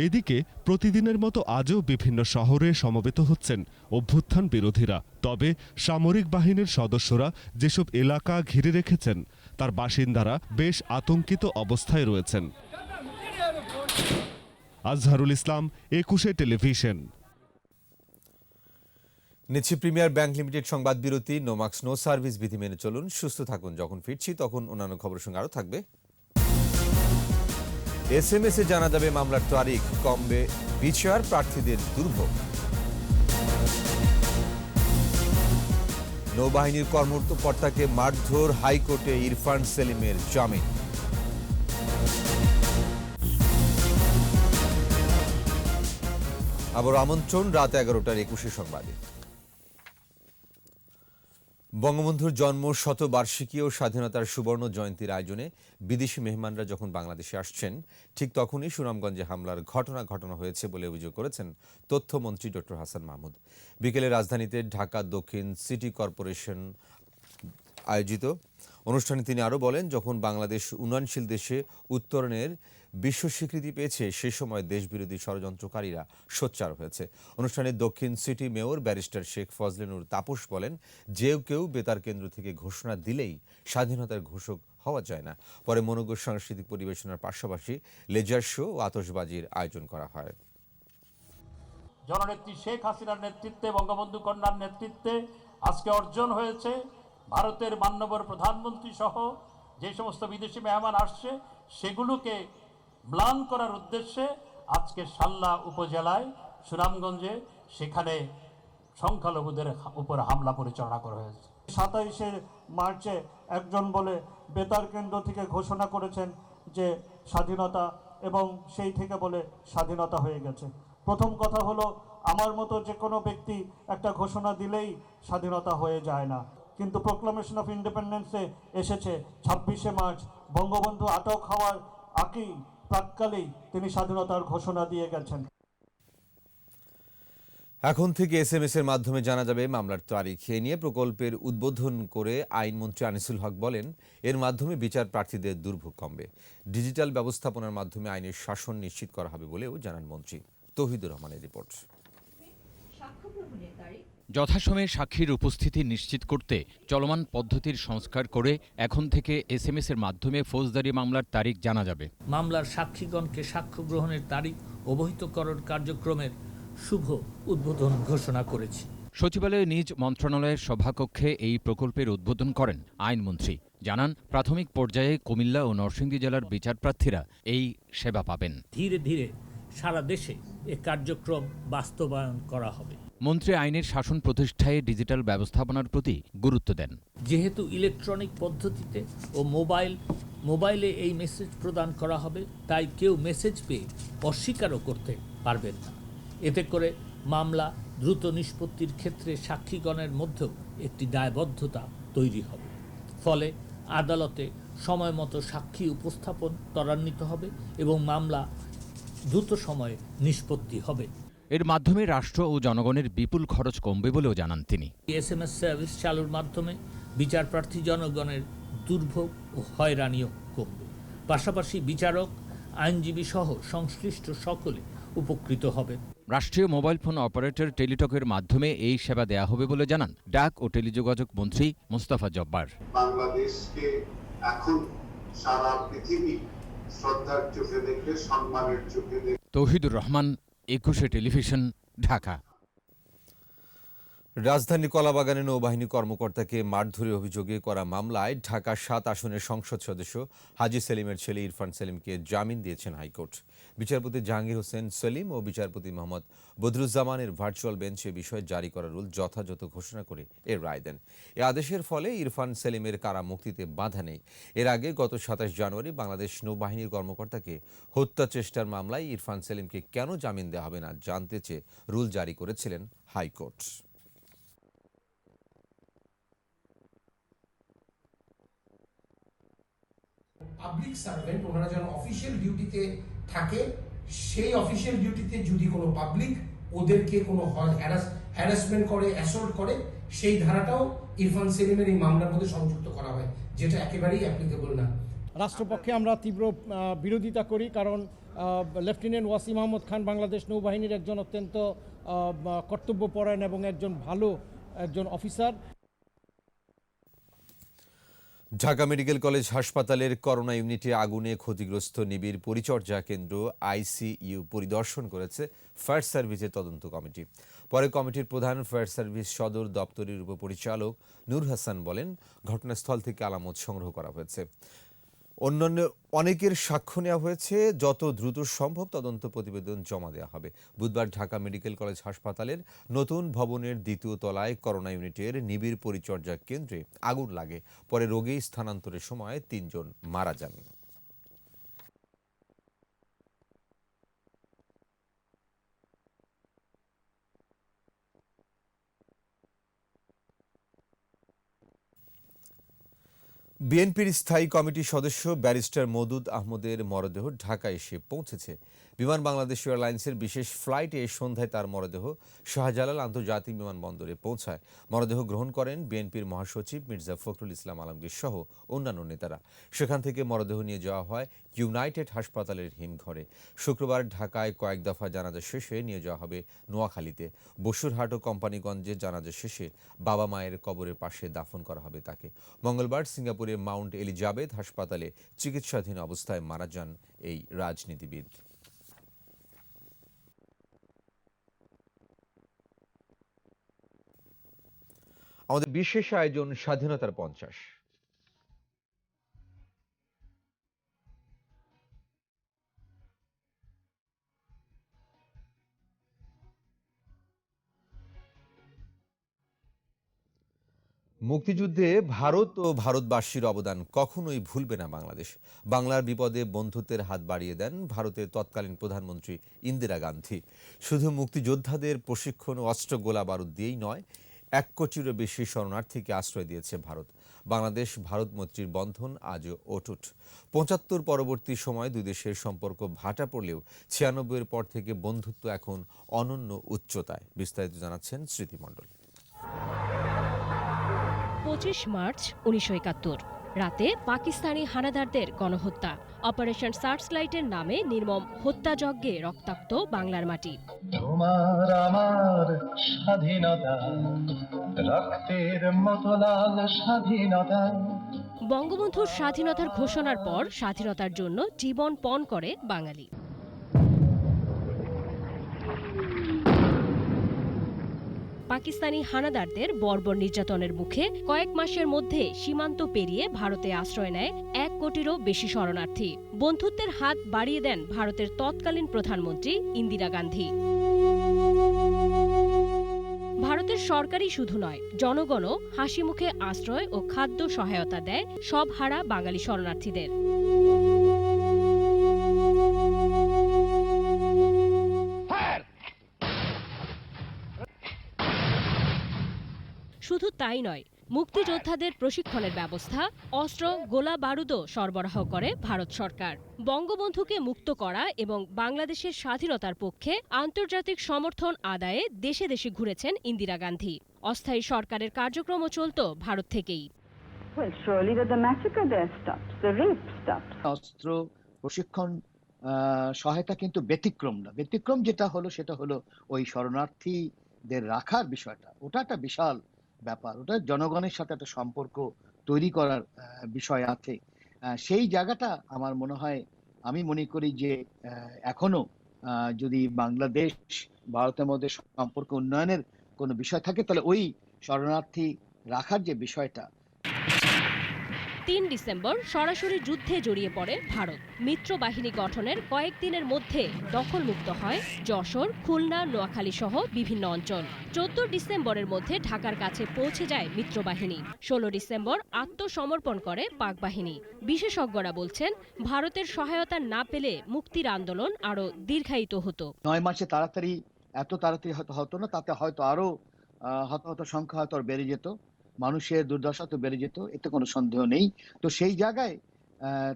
এদিকে প্রতিদিনের মতো আজও বিভিন্ন শহরে সমবেত হচ্ছেন অভ্যুত্থান বিরোধীরা। তবে সামরিক বাহিনীর সদস্যরা যেসব এলাকা ঘিরে রেখেছেন তার বাসিন্দারা বেশ আতঙ্কিত অবস্থায় রয়েছেন। আজহারুল ইসলাম, ২১ টেলিভিশন। নিচ্ছি প্রিমিয়ার ব্যাংক লিমিটেড সংবাদ বিরতি। নো মাস্ক নো সার্ভিস বিধি মেনে চলুন, সুস্থ থাকুন। যখন ফিরছি তখন অন্যান্য খবরের সঙ্গে আরও থাকবে। SMS এ জানা যাবে মামলার তারিখ, কমবে বিচার প্রার্থীদের দুর্ভোগ। নৌবাহিনীর কর্মকর্তাকে মারধর, হাইকোর্টে ইরফান সেলিমের জামিন। আবার আমন্ত্রণ রাত 11টার 21 সংবাদে। বঙ্গবন্ধুর জন্ম শতবার্ষিকী ও স্বাধীনতার সুবর্ণ জয়ন্তীর আয়োজনে বিদেশি মেহমানরা যখন বাংলাদেশে আসছেন, ঠিক তখনই সুনামগঞ্জে হামলার ঘটনা হয়েছে বলে অভিযোগ করেছেন তথ্যমন্ত্রী ডক্টর হাসান মাহমুদ। বিকেলে রাজধানীতে ঢাকা দক্ষিণ সিটি কর্পোরেশন আয়োজিত অনুষ্ঠানে তিনি আরও বলেন, যখন বাংলাদেশ উন্নয়নশীল দেশে উত্তরণের বিশ্ব স্বীকৃতি পেয়েছে, সে সময় দেশবিরোধী ষড়যন্ত্রকারীরা সোচ্চার হয়েছে। অনুষ্ঠানে দক্ষিণ city mayor barrister Sheikh Fazle Noor Taposh বলেন, যে কেউ বেতার কেন্দ্র থেকে ঘোষণা দিলেই স্বাধীনতার ঘোষক হওয়া যায় না। পরে মনোজ্ঞ সাংস্কৃতিক পরিবেশনার পাশাপাশি লেজার শো ও আতশবাজির আয়োজন করা হয়। জননেত্রী শেখ হাসিনার নেতৃত্বে, বঙ্গবন্ধু কন্যার নেতৃত্বে আজকে অর্জন হয়েছে ভারতের মাননীয় প্রধানমন্ত্রী সহ যে সমস্ত বিদেশি মেহমান আসছে সেগুলোকে ম্লান করার উদ্দেশ্যে আজকে সাল্লা উপজেলায় সুনামগঞ্জে সেখানে সংখ্যালঘুদের উপর হামলা পরিচালনা করা হয়েছে। 27শে মার্চে একজন বলে বেতার কেন্দ্র থেকে ঘোষণা করেছেন যে স্বাধীনতা, এবং সেই থেকে বলে স্বাধীনতা হয়ে গেছে। প্রথম কথা হলো, আমার মতো যে কোনো ব্যক্তি একটা ঘোষণা দিলেই স্বাধীনতা হয়ে যায় না, কিন্তু প্রোক্লামেশন অফ ইন্ডিপেন্ডেন্সে এসেছে 26শে মার্চ, বঙ্গবন্ধু আটক হওয়ার আগেই প্রাক্কালেই তিনি স্বাধীনতার ঘোষণা দিয়ে গেছেন। এখন থেকে SMS এর মাধ্যমে জানা যাবে মামলার তারিখ। এ নিয়ে প্রকল্পের উদ্বোধন করে আইনমন্ত্রী আনিসুল হক বলেন, এর মাধ্যমে বিচার প্রার্থীদের দুর্ভোগ কমবে। ডিজিটাল ব্যবস্থাপনার মাধ্যমে আইনের শাসন নিশ্চিত করা হবে বলেও জানান মন্ত্রী। তৌহিদুর রহমানের রিপোর্ট। যথাসময়ে সাক্ষীর উপস্থিতি নিশ্চিত করতে চলমান পদ্ধতির সংস্কার করে এখন থেকে SMS এর মাধ্যমে ফৌজদারি মামলার তারিখ জানা যাবে। মামলার সাক্ষীগণকে সাক্ষ্য গ্রহণের তারিখ অবহিতকরণ কার্যক্রমের শুভ উদ্বোধন ঘোষণা করেছি। সচিবালয়ে নিজ মন্ত্রণালয়ের সভাকক্ষে এই প্রকল্পের উদ্বোধন করেন আইনমন্ত্রী। জানান, প্রাথমিক পর্যায়ে কুমিল্লা ও নরসিংদী জেলার বিচারপ্রার্থীরা এই সেবা পাবেন। ধীরে ধীরে সারা দেশে এ কার্যক্রম বাস্তবায়ন করা হবে। মন্ত্রী আইনের শাসন প্রতিষ্ঠায় ডিজিটাল ব্যবস্থাপনার প্রতি গুরুত্ব দেন। যেহেতু ইলেকট্রনিক পদ্ধতিতে ও মোবাইলে এই মেসেজ প্রদান করা হবে, তাই কেউ মেসেজ পেয়ে অস্বীকারও করতে পারবেন না। এতে করে মামলা দ্রুত নিষ্পত্তির ক্ষেত্রে সাক্ষীগণের মধ্যেও একটি দায়বদ্ধতা তৈরি হবে। ফলে আদালতে সময় মতো সাক্ষী উপস্থাপন ত্বরান্বিত হবে এবং মামলা দ্রুত সময়ে নিষ্পত্তি হবে। এর মাধ্যমে রাষ্ট্র ও জনগণের বিপুল খরচ কমবে বলেও জানান তিনি। SMS সার্ভিস চালুর মাধ্যমে বিচারপ্রার্থী জনগণের দুর্ভোগ ও হয়রানিও কমবে। পাশাপাশি বিচারক, আইনজীবী সহ সংশ্লিষ্ট সকলে উপকৃত হবেন। রাষ্ট্রীয় মোবাইল ফোন অপারেটর টেলিটকের মাধ্যমে এই সেবা দেয়া হবে বলে জানান ডাক ও টেলিযোগাযোগ মন্ত্রী মোস্তফা জব্বার। বাংলাদেশকে এখন সারা পৃথিবী শ্রদ্ধার চোখে দেখে, সম্মানের চোখে দেখে। তৌহিদুর রহমান, 21 টেলিভিশন, ঢাকা। রাজধানীর কলাবাগানে নৌবাহিনী কর্মকর্তাকে মারধরের অভিযোগে করা মামলায় ঢাকা 7 আসনের সংসদ সদস্য হাজী সেলিমের ছেলে ইরফান সেলিমকে জামিন দিয়েছেন হাইকোর্ট। বিচারপতি জাহাঙ্গীর হোসেন সেলিম ও বিচারপতি মোহাম্মদ বদরুজ্জামানের ভার্চুয়াল বেঞ্চে বিষয়ে জারি করা রুল যথাযথ ঘোষণা করে এর রায় দেন। এ আদেশের ফলে ইরফান সেলিমের কারা মুক্তিতে বাধা নেই। এর আগে গত 27 জানুয়ারি বাংলাদেশ নৌবাহিনীর কর্মকর্তাকে হত্যা চেষ্টার মামলায় ইরফান সেলিমকে কেন জামিন দেওয়া হবে না জানতে চেয়ে রুল জারি করেছিলেন হাইকোর্ট। পাবলিক সার্ভেন্ট, ওনারা যখন অফিসিয়াল ডিউটিতে থাকে, সেই অফিসিয়াল ডিউটিতে যদি কোনো পাবলিক ওদেরকে কোনো হ্যারাসমেন্ট করে, অ্যাসল্ট করে, সেই ধারাটাও ইরফান সেলিমের এই মামলার মধ্যে সংযুক্ত করা হয়, যেটা একেবারেই অ্যাপ্লিকেবল না। রাষ্ট্রপক্ষে আমরা তীব্র বিরোধিতা করি, কারণ লেফটেন্যান্ট ওয়াসিম আহমদ খান বাংলাদেশ নৌবাহিনীর একজন অত্যন্ত কর্তব্যপরায়ণ এবং একজন অফিসার। ঢাকা মেডিকেল কলেজ হাসপাতালের করোনা ইউনিটে আগুনে ক্ষতিগ্রস্ত নিবিড় পরিচর্যা কেন্দ্র আইসিইউ পরিদর্শন করেছে ফায়ার সার্ভিসের তদন্ত কমিটি। পরে কমিটির প্রধান ফায়ার সার্ভিস সদর দপ্তরের উপপরিচালক নূর হাসান বলেন, ঘটনাস্থল থেকে আলামত সংগ্রহ করা হয়েছে, অন্যান্য অনেকের সাক্ষ্য নেওয়া হয়েছে, যত দ্রুত সম্ভব তদন্ত প্রতিবেদন জমা দেওয়া হবে। বুধবার ঢাকা মেডিকেল কলেজ হাসপাতালের নতুন ভবনের 2য় তলায় করোনা ইউনিটের নিবিড় পরিচর্যা কেন্দ্রে আগুন লাগে। পরে রোগী স্থানান্তরের সময় 3 জন মারা যান। বিএনপির স্থায়ী কমিটির সদস্য ব্যারিস্টার মওদুদ আহমদের মরদেহ ঢাকা এসে পৌঁছেছে। বিমান বাংলাদেশ এয়ারলাইন্সের বিশেষ ফ্লাইটে সন্ধ্যায় তার মরদেহ শাহজালাল আন্তর্জাতিক বিমানবন্দরে পৌঁছায়। মরদেহ গ্রহণ করেন বিএনপির মহাসচিব মির্জা ফখরুল ইসলাম আলমগীর সহ অন্যান্য নেতারা। সেখান থেকে মরদেহ নিয়ে যাওয়া হয় ইউনাইটেড হাসপাতালের হিমঘরে। শুক্রবার ঢাকায় কয়েক দফা জানাজা শেষে নিয়ে যাওয়া হবে নোয়াখালীতে। বসুরহাট ও কোম্পানিগঞ্জে জানাজা শেষে বাবা মায়ের কবরের পাশে দাফন করা হবে তাকে। মঙ্গলবার সিঙ্গাপুরের মাউন্ট এলিজাবেথ হাসপাতালে চিকিৎসাধীন অবস্থায় মারা যান এই রাজনীতিবিদ। আমাদের বিশেষ আয়োজন স্বাধীনতার 50। মুক্তিযুদ্ধে ভারত ও ভারতবাসীর অবদান কখনোই ভুলবে না বাংলাদেশ। বাংলার বিপদে বন্ধুত্বের হাত বাড়িয়ে দেন ভারতের তৎকালীন প্রধানমন্ত্রী ইন্দিরা গান্ধী। শুধু মুক্তিযোদ্ধাদের প্রশিক্ষণ ও অস্ত্র গোলা বারুদ দিয়েই নয়, 1 কোটিরও বেশি শরণার্থীকে আশ্রয় দিয়েছে ভারত। বাংলাদেশ ভারত মৈত্রীর বন্ধন আজও অটুট। 75 পরবর্তী সময় দুই দেশের সম্পর্ক ভাটা পড়লেও 96-এর পর থেকে বন্ধুত্ব এখন অনন্য উচ্চতায়। বিস্তারিত জানাচ্ছেন স্মৃতি মণ্ডল। 25 মার্চ 1971 রাতে পাকিস্তানি হানাদারদের গণহত্যা। অপারেশন সার্চলাইটের নামে নির্মম হত্যাযজ্ঞে রক্তাক্ত বাংলার মাটি। তোমার আমার স্বাধীনতা, রক্তের মতো লাল স্বাধীনতা। বঙ্গবন্ধুর স্বাধীনতার ঘোষণার পর স্বাধীনতার জন্য জীবন পণ করে বাঙালি। পাকিস্তানি হানাদারদের বর্বর নির্যাতনের মুখে কয়েক মাসের মধ্যে সীমান্ত পেরিয়ে ভারতে আশ্রয় নেয় 1 কোটিরও বেশি শরণার্থী। বন্ধুত্বের হাত বাড়িয়ে দেন ভারতের তৎকালীন প্রধানমন্ত্রী ইন্দিরা গান্ধী। ভারতের সরকারই শুধু নয়, জনগণও হাসি মুখে আশ্রয় ও খাদ্য সহায়তা দেয় সব হারা বাঙালি শরণার্থীদের। শুধু তাই নয়, মুক্তিযোদ্ধাদের প্রশিক্ষণের ব্যবস্থা, অস্ত্র, গোলা বারুদও সরবরাহ করে ভারত সরকার। বঙ্গবন্ধুকে মুক্ত করা এবং বাংলাদেশের স্বাধীনতার পক্ষে আন্তর্জাতিক সমর্থন আদায়ে দেশে দেশে ঘুরেছেন ইন্দিরা গান্ধী। অস্থায়ী সরকারের কার্যক্রমও চলত ভারত থেকেই। অস্ত্র প্রশিক্ষণ সহায়তা কিন্তু ব্যতিক্রম না। ব্যতিক্রম যেটা হলো সেটা হলো ওই শরণার্থীদের রাখার বিষয়টা। ওটা একটা বিশাল ব্যাপার, ওটা জনগণের সাথে একটা সম্পর্ক তৈরি করার বিষয় আছে। সেই জায়গাটা আমার মনে হয়, আমি মনে করি যে এখনো যদি বাংলাদেশ ভারতের মধ্যে সম্পর্ক উন্নয়নের কোনো বিষয় থাকে, তাহলে ওই শরণার্থী রাখার যে বিষয়টা। 3 ডিসেম্বর সরাসরি যুদ্ধে জড়িয়ে পড়ে ভারত। মিত্র বাহিনী গঠনের কয়েকদিনের মধ্যে দখলমুক্ত হয় যশোর, খুলনা, নোয়াখালী সহ বিভিন্ন অঞ্চল। 14 ডিসেম্বরের মধ্যে ঢাকার কাছে পৌঁছে যায় মিত্রবাহিনী। 16 ডিসেম্বর আত্মসমর্পণ করে পাক বাহিনী। বিশেষজ্ঞরা বলছেন, ভারতের সহায়তা না পেলে মুক্তির আন্দোলন আরো দীর্ঘায়িত হতো। 9 মাসে এত তাড়াতাড়ি হতো না, তাতে হয়তো আরো হতাহত সংখ্যা হয়তো বেড়ে যেত, মানুষের দুর্দশা তো বেড়ে যেত, এতে কোনো সন্দেহ নেই। তো সেই জায়গায়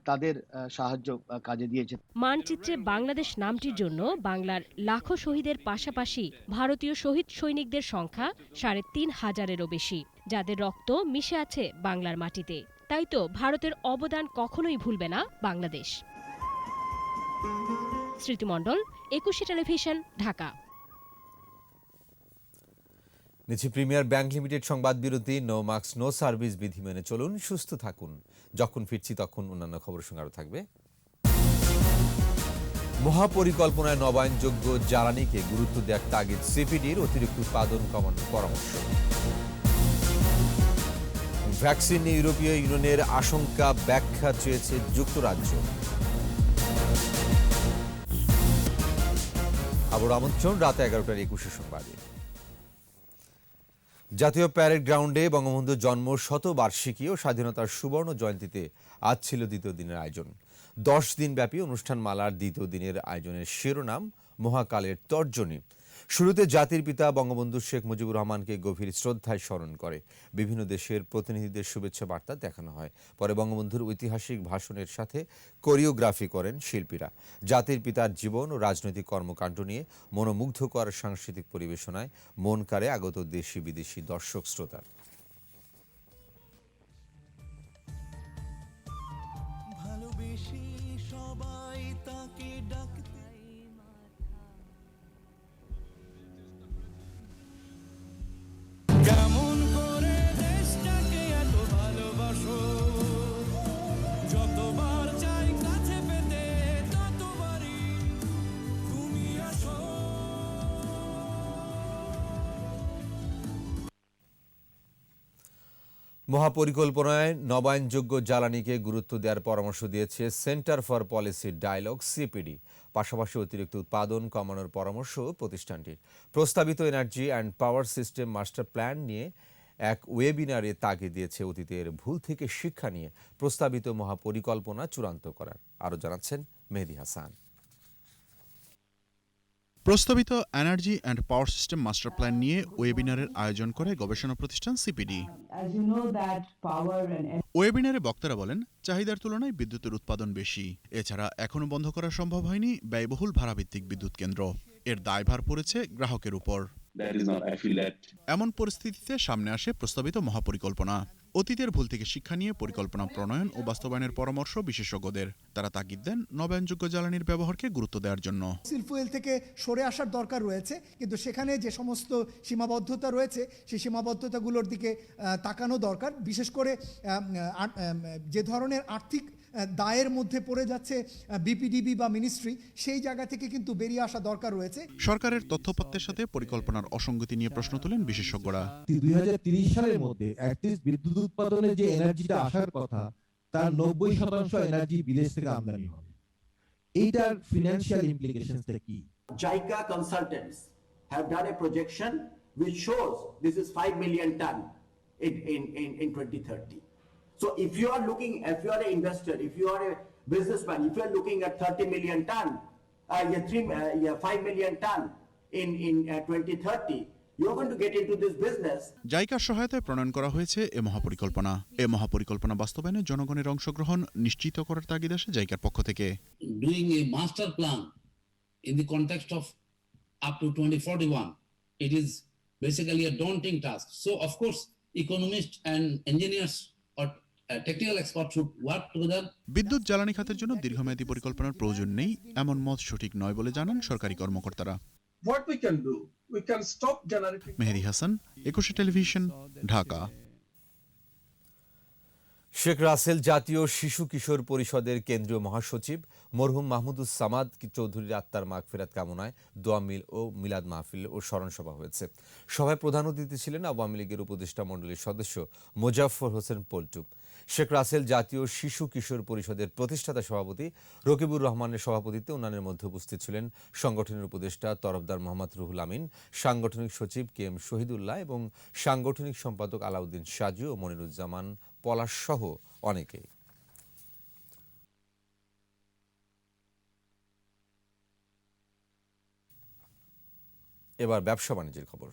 তাদের সাহায্য কাজে দিয়েছে। মানচিত্রে বাংলাদেশ নামটির জন্য বাংলার লাখো শহীদের পাশাপাশি ভারতীয় শহীদ সৈনিকদের সংখ্যা ৩৫০০-এরও বেশি, যাদের রক্ত মিশে আছে বাংলার মাটিতে। তাই তো ভারতের অবদান কখনোই ভুলবে না বাংলাদেশ। স্মৃতিমণ্ডল, ২১শে টেলিভিশন, ঢাকা। নিচে প্রিমিয়ার ব্যাংক লিমিটেড সংবাদ বিরতি। নো মাস্ক নো সার্ভিস বিধি মেনে চলুন, সুস্থ থাকুন। যখন ফিরছি তখন অন্যান্য খবরের সঙ্গে আরও থাকবে। মহাপরিকল্পনায় নবায়নযোগ্য জ্বালানিকে গুরুত্ব দেওয়ার তাগিদ সিপিডির, অতিরিক্ত উৎপাদন কমানোর পরামর্শ। ভ্যাকসিন নিয়ে ইউরোপীয় ইউনিয়নের আশঙ্কা ব্যাখ্যা চেয়েছে যুক্তরাজ্য। আবার আমন্ত্রণ রাত 11টার 21 সংবাদে। জাতীয় প্যারেড গ্রাউন্ডে বঙ্গবন্ধুর জন্ম শতবার্ষিকী ও স্বাধীনতার সুবর্ণ জয়ন্তীতে আজ ছিল দ্বিতীয় দিনের আয়োজন। 10 দিনব্যাপী অনুষ্ঠানমালার দ্বিতীয় দিনের আয়োজনের শিরোনাম মহাকালের তর্জনী। শুরুতে জাতির পিতা বঙ্গবন্ধু শেখ মুজিবুর রহমানকে গভীর শ্রদ্ধায় স্মরণ করে বিভিন্ন দেশের প্রতিনিধিদের শুভেচ্ছা বার্তা দেখানো হয়। পরে বঙ্গবন্ধুর ঐতিহাসিক ভাষণের সাথে কোরিওগ্রাফি করেন শিল্পীরা। জাতির পিতার জীবন ও রাজনৈতিক কর্মকাণ্ড নিয়ে মনোমুগ্ধকর সাংস্কৃতিক পরিবেশনায় মন কাড়ে আগত দেশি বিদেশি দর্শক শ্রোতার। মহাপরিকল্পনায় নবায়নযোগ্য জ্বালানিকে গুরুত্ব দেওয়ার পরামর্শ দিয়েছে center for policy dialogue CPD. পাশাপাশি অতিরিক্ত উৎপাদন কমানোর পরামর্শ প্রতিষ্ঠানটির। প্রস্তাবিত energy and power system master plan নিয়ে এক ওয়েবিনারে তাগিদ দিয়েছে অতীতের ভুল থেকে শিক্ষা নিয়ে প্রস্তাবিত মহাপরিকল্পনা চূড়ান্ত করার। আরও জানাচ্ছেন মেহেদী হাসান। প্রস্তাবিত energy and power system master plan নিয়ে ওয়েবিনারের আয়োজন করে গবেষণা প্রতিষ্ঠান সিপিডি। ওয়েবিনারে বক্তারা বলেন, চাহিদার তুলনায় বিদ্যুতের উৎপাদন বেশি। এছাড়া এখনও বন্ধ করা সম্ভব হয়নি ব্যয়বহুল ভাড়াভিত্তিক বিদ্যুৎ কেন্দ্র। এর দায়ভার পড়েছে গ্রাহকের উপর। এমন পরিস্থিতিতে সামনে আসে প্রস্তাবিত মহাপরিকল্পনা। অতীতের ভুল থেকে শিক্ষা নিয়ে পরিকল্পনা প্রণয়ন ও বাস্তবায়নের পরামর্শ বিশেষজ্ঞদের। তারা তাগিদ দেন নবায়নযোগ্য জ্বালানির ব্যবহারকে গুরুত্ব দেওয়ার জন্য। ফসিল ফুয়েল থেকে সরে আসার দরকার রয়েছে, কিন্তু সেখানে যে সমস্ত সীমাবদ্ধতা রয়েছে সেই সীমাবদ্ধতাগুলোর দিকে তাকানো দরকার। বিশেষ করে যে ধরনের আর্থিক দায়ের মধ্যে পড়ে যাচ্ছে বিপিডিবি বা মিনিস্ট্রি, সেই জায়গা থেকে কিন্তু বেরিয়ে আসা দরকার রয়েছে। সরকারের তথ্যপত্রের সাথে পরিকল্পনার অসঙ্গতি নিয়ে প্রশ্ন তোলেন বিশেষজ্ঞরা। 2030 সালের মধ্যে অ্যাটলিস্ট বিদ্যুৎ উৎপাদনের যে এনার্জিটা আসার কথা তার 90% এনার্জি বিদেশ থেকে আমদানি হবে। এইটার ফিনান্সিয়াল ইমপ্লিকেশনসটা কি? JICA consultants have done a projection which shows this is 5 million ton in 2030. So if you are an investor, if you are a businessman, if you are looking at 30 million ton, 5 million ton in 2030, you're going to get into this business. জাইকার সহায়তায় প্রণয়ন করা হয়েছে এ মহাপরিকল্পনা। এ মহাপরিকল্পনা বাস্তবায়নে জনগণের অংশগ্রহণ নিশ্চিত করার তাগিদ আসে জাইকার পক্ষ থেকে। Doing a master plan in the context of up to 2041, it is basically a daunting task. So of course, economists and engineers or technical experts should work together. বিদ্যুৎ জ্বালানি খাতের জন্য দীর্ঘমেয়াদী পরিকল্পনার প্রয়োজন নেই এমন মত সঠিক নয় বলে জানান সরকারি কর্মকর্তারা। What we can do, we can stop generating. Mehedi Hasan, 21 television, Dhaka. Sheikh Russel জাতীয় শিশু কিশোর পরিষদের কেন্দ্রীয় মহাসচিব মরহুম মাহমুদুস সামাদ চৌধুরীর আত্মার মাগফিরাত কামনায় দোয়া মিল ও মিলাদ মাহফিল ও স্মরণ সভা হয়েছে। সভায় প্রধান অতিথি ছিলেন আওয়ামী লীগের উপদেষ্টা মণ্ডলীর সদস্য মোজাফফর হোসেন পল্টু। শেখ রাসেল জাতীয় শিশু কিশোর পরিষদের প্রতিষ্ঠাতা সভাপতি রকিবুর রহমানের সভাপতিত্বে অন্যান্যের মধ্যে উপস্থিত ছিলেন সংগঠনের উপদেষ্টা তরফদার মোহাম্মদ রুহুল আমিন, সাংগঠনিক সচিব KM শহীদুল্লাহ এবং সাংগঠনিক সম্পাদক আলাউদ্দিন সাজু ও মনিরুজ্জামান পলাশ সহ অনেকে। এবার ব্যবসা বাণিজ্যের খবর।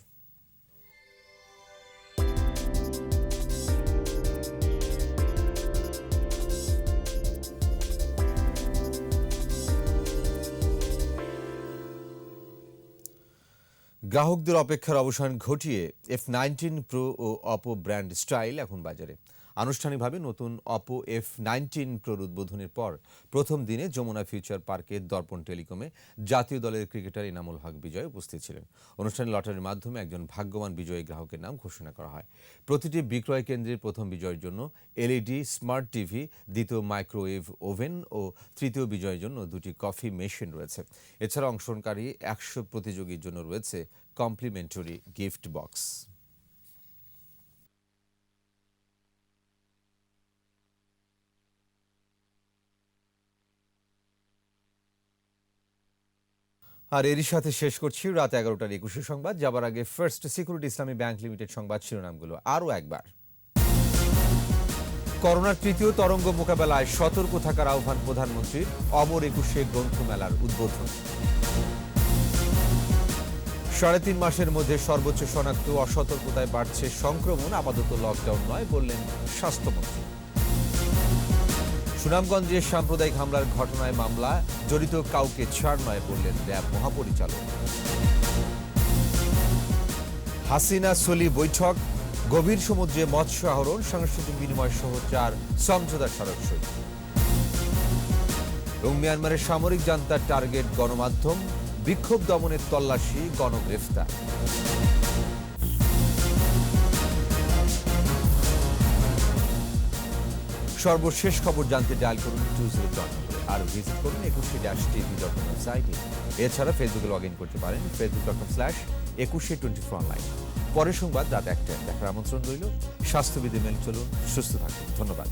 গ্রাহকদের অপেক্ষার অবসান ঘটিয়ে F19 Pro ও Oppo ব্র্যান্ড স্টাইল এখন বাজারে। আনুষ্ঠানিকভাবে নতুন Oppo F19 Proর উদ্বোধনের পর প্রথম দিনে যমুনা ফিউচার পার্কের দর্পণ টেলিকমে জাতীয় দলের ক্রিকেটার ইনামুল হক বিজয় উপস্থিত ছিলেন। অনুষ্ঠানে লটারির মাধ্যমে একজন ভাগ্যবান বিজয়ী গ্রাহকের নাম ঘোষণা করা হয়। প্রতিটি বিক্রয় কেন্দ্রের প্রথম বিজয়ের জন্য LED স্মার্ট টিভি, দ্বিতীয় মাইক্রোওয়েভ ওভেন ও তৃতীয় বিজয়ের জন্য 2টি কফি মেশিন রয়েছে। এছাড়া অংশগ্রহণকারী 100 প্রতিযোগীর জন্য রয়েছে কমপ্লিমেন্টারি গিফট বক্স। আর এরই সাথে শেষ করছি রাত 11টার 21 সংবাদ। যাবার আগে ফার্স্ট সিকিউরিটি ইসলামী ব্যাংক লিমিটেড সংবাদ শিরোনামগুলো আরও একবার। করোনার তৃতীয় তরঙ্গ মোকাবেলায় সতর্ক থাকার আহ্বান প্রধানমন্ত্রীর। অমর 21 গ্রন্থমেলার উদ্বোধন। 3.5 মাসের মধ্যে সর্বোচ্চ শনাক্ত, অসতর্কতায় বাড়ছে সংক্রমণ, আপাতত লকডাউন নয় বললেন স্বাস্থ্যমন্ত্রী। সুনামগঞ্জে সাম্প্রদায়িক হামলার ঘটনায় মামলা, জড়িত কাউকে ছাড় নয় বললেন র্যাব মহাপরিচালক। হাসিনা সলি বৈঠক, গভীর সমুদ্রে মৎস্য আহরণ, সাংস্কৃতিক বিনিময় সহ 4 সমঝোতা স্মারক সই। এবং মিয়ানমারের সামরিক জান্তার টার্গেট গণমাধ্যম, বিক্ষোভ দমনের তল্লাশি, গণগ্রেফতার। সর্বশেষ খবর জানতে ডায়াল করুন 20 আর ভিজিট করুন 21-tv.com ওয়েবসাইটে। এছাড়া ফেসবুকে লগ ইন করতে পারেন facebook.com/2124 অনলাইন। পরের সংবাদ রাত 1টায় দেখার আমন্ত্রণ রইল। স্বাস্থ্যবিধি মেনে চলুন, সুস্থ থাকুন। ধন্যবাদ।